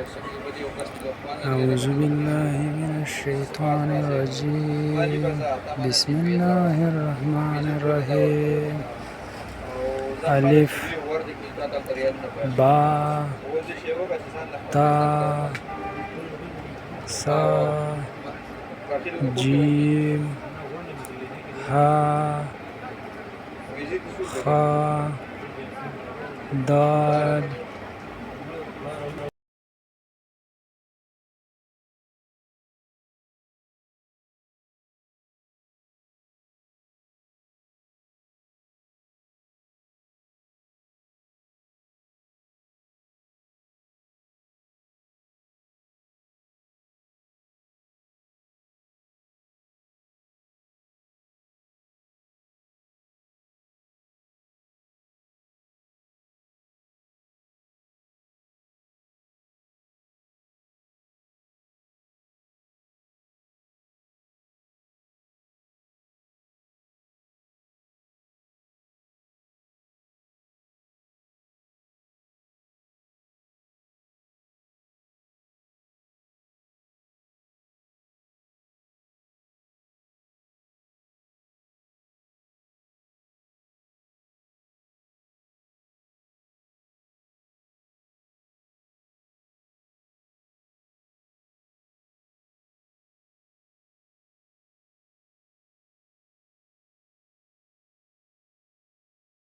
أعوذ بالله من الشيطان الرجيم بسم الله الرحمن الرحيم ألف با تا سا جيم ها خا دال